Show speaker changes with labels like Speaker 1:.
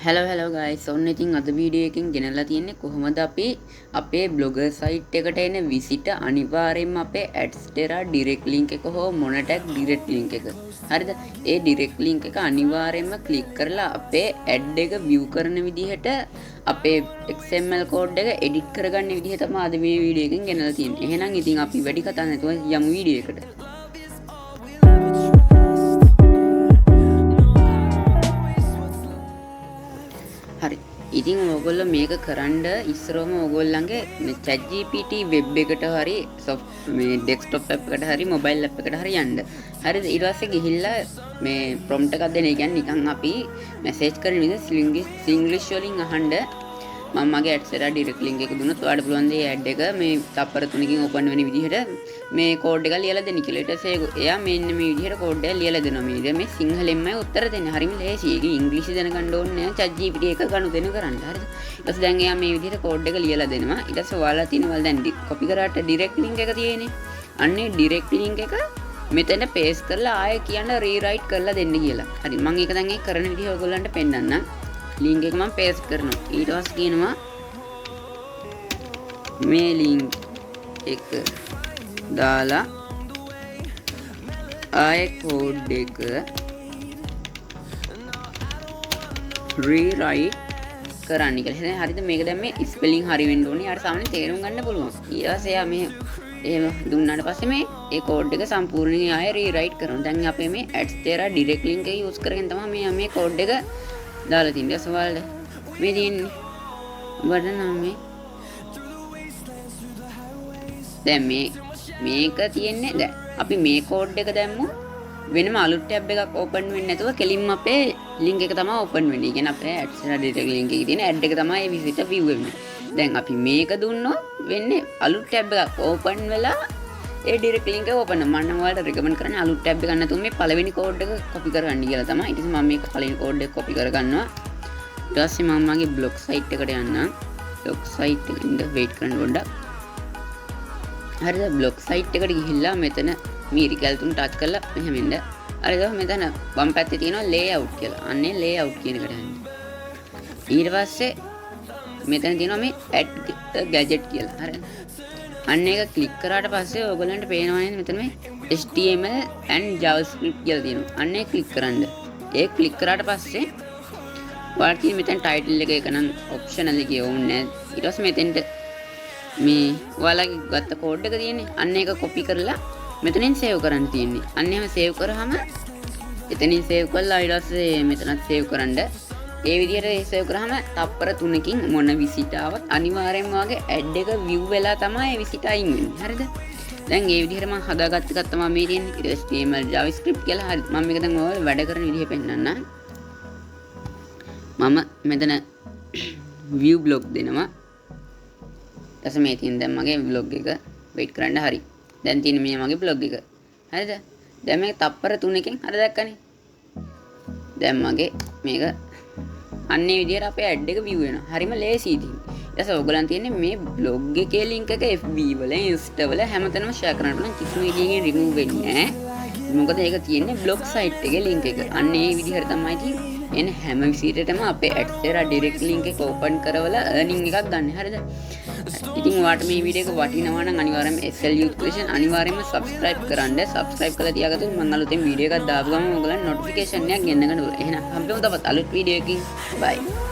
Speaker 1: hello guys. ඔන්න ඉතින් අද වීඩියෝ එකකින් ගෙනල්ලා තියෙන්නේ කොහොමද අපි අපේ blogger site එකට එන visit අනිවාර්යයෙන්ම අපේ Adstera direct link එක හෝ Monotag direct link එක. හරිද? ඒ direct link එක අනිවාර්යයෙන්ම click කරලා අපේ ad එක view කරන විදිහට අපේ XML code එක edit කරගන්න විදිහ තමයි අද මේ වීඩියෝ එකෙන් ගෙනල්ලා තියෙන්නේ. එහෙනම් ඉතින් අපි වැඩි කතා නැතුව යමු වීඩියෝ එකට. හරි. ඉතින් ඕගොල්ලෝ මේක කරන්න ඉස්සරවම ඕගොල්ලන්ගේ මේ ChatGPT web එකට හරි මේ desktop app එකට හරි mobile app එකට හරි යන්න. හරිද? ඊට පස්සේ ගිහිල්ලා මේ prompt එකක් දෙන්න. ඒ කියන්නේ නිකන් අපි message කරන විදිහ English වලින් අහන්න මම මගේ Adstera direct link එක දුන්නොත් ඔයාලට පුළුවන් මේ ad එක මේ තප්පර 3කින් open වෙන විදිහට මේ code එක ලියලා දෙන්න කියලා. ඊට පස්සේ එයා මෙන්න මේ විදිහට code එක ලියලා දෙනවා. මේ මේ සිංහලෙන්මයි උත්තර දෙන්නේ. හරිම ලේසියි. ඒක ඉංග්‍රීසි දැනගන්න ඕනේ නැහැ. ChatGPT එක ගනුදෙනු කරන්න. හරිද? ඊට පස්සේ දැන් එයා මේ විදිහට code එක ලියලා දෙනවා. ඊට පස්සේ ඔයාලා තියෙනවා දැන් copy කරාට direct link එක තියෙන්නේ. අන්නේ direct link එක මෙතන paste කරලා ආයෙ කියන්න rewrite කරලා දෙන්න කියලා. හරි. මම ඒක දැන් ඒ කරන විදිහ ඔයගොල්ලන්ට පෙන්නන්නම්. link එක මම paste කරනවා. ඊට පස්සේ කියනවා මේ link එක දාලා ආයෙ code එක rewrite කරන්න කියලා. හරිද? මේක දැන් මේ spelling හරි වෙන්න ඕනේ. යාට සාමාන්‍ය තේරුම් ගන්න පුළුවන්. ඊට පස්සේ යා මේ එහෙම දුන්නාට පස්සේ මේ ඒ code එක සම්පූර්ණයෙන් ආයෙ rewrite කරනවා. දැන් අපේ මේ Adstera direct link එක use කරගෙන තමයි මේ code එක දාලා තින්නේ. සවාල්ද මේ තියෙන්නේ වඩනම් මේ දැන් මේක තියෙන්නේ දැන් අපි මේ කෝඩ් එක දැම්මු වෙනම අලුත් ටැබ් එකක් ඕපන් වෙන්නේ නැතුව කෙලින්ම අපේ link එක තමයි ඕපන් වෙන්නේ. ඒ කියන්නේ අපේ Adstera direct link එකේ තියෙන ad එක තමයි visit view වෙන්නේ. දැන් අපි මේක දුන්නොත් වෙන්නේ අලුත් ටැබ් එකක් ඕපන් වෙලා ඒ direct link එක ඕපන් වෙනවා. මම ඔයාලට recommend කරන්නේ අලුත් ටැබ් එකක් නැතුව මේ පළවෙනි කෝඩ් එක copy කරගන්න කියලා තමයි. ඊට පස්සේ මම මේක පළවෙනි කෝඩ් එක copy කරගන්නවා. ඊට පස්සේ මම මගේ blog site එකට යන්නම්. blog site එකේ ඉඳ wait කරන්න පොඩ්ඩක්. හරිද? blog site එකට ගිහිල්ලා මෙතන මේ රිකල් තුන ටච් කරලා මෙහෙම ඉන්න. හරිද? මෙතන වම් පැත්තේ තියෙනවා layout කියලා. අන්නේ layout කියන එකට යන්න. ඊට පස්සේ මෙතන තියෙනවා මේ add gadget කියලා. හරිද? අන්න එක ක්ලික් කරාට පස්සේ ඔයගොල්ලන්ට පේනවා නේද මෙතන මේ HTML and JavaScript කියලා තියෙනවා. අන්න ඒක ක්ලික් කරන්න. ඒක ක්ලික් කරාට පස්සේ ඔයාලට මෙතන ටයිටල් එක නම් ඔප්ෂනල් එකේ ඕනේ නැහැ. ඊට පස්සේ මෙතෙන්ට මේ ඔයාලගේ ගත්ත කෝඩ් එක තියෙන්නේ. අන්න ඒක කොපි කරලා මෙතනින් සේව් කරන්න තියෙන්නේ. අන්න එහෙම සේව් කරාම එතනින් සේව් කරලා ඊට පස්සේ මෙතනත් සේව් කරන්න. ඒ විදිහට සේව් කරාම තප්පර 3කින් මොන විසිට ආවත් අනිවාර්යයෙන්ම වගේ ඇඩ් එක view වෙලා තමයි විසිට අයින් වෙන්නේ. හරිද? දැන් මේ විදිහට මම හදාගත්ත එකක් තමයි මේ තියෙන්නේ. HTML JavaScript කියලා. හරි. මම මේක දැන් ඔයාලට වැඩ කරන විදිහ පෙන්නන්නම්. මම මෙතන view blog දෙනවා. ඊට මේ තියෙන දැන් මගේ blog එක wait කරන්න. හරි. දැන් තියෙන්නේ මේ මගේ blog එක. හරිද? දැන් මේක තප්පර 3කින් හරි දැක්කනේ. දැන් මගේ මේක අන්නේ විදිහට අපේ ඇඩ් එක view වෙනවා. හරිම ලේසියි ඉතින්. ඊට පස්සේ ඔයගලන් තියෙන්නේ මේ blog එකේ link එක FB වල Insta වල හැමතැනම share කරන්න පුළුවන්. කිසිම විදිහකින් remove වෙන්නේ නැහැ. මොකද ඒක තියෙන්නේ blog site එකේ link එක. අන්නේ මේ විදිහට තමයි ඉතින් එන හැම විසිටටම අපේ Adstera direct link එක open කරවලා earning එකක් ගන්න. හරිද? ඉතින් ඔයාලට මේ වීඩියෝ එක වටිනවා නම් අනිවාර්යයෙන්ම SL Youth Creation අනිවාර්යයෙන්ම subscribe කරන්න. subscribe කරලා තියාගත්තොත් මම අලුතෙන් වීඩියෝ එකක් දාපු ගමන් ඔයගලන්ට notification එකක් ගෙන්න ගන්න පුළුවන්. එහෙනම් හම්බෙමු තවත් අලුත් වීඩියෝ එකකින්. bye.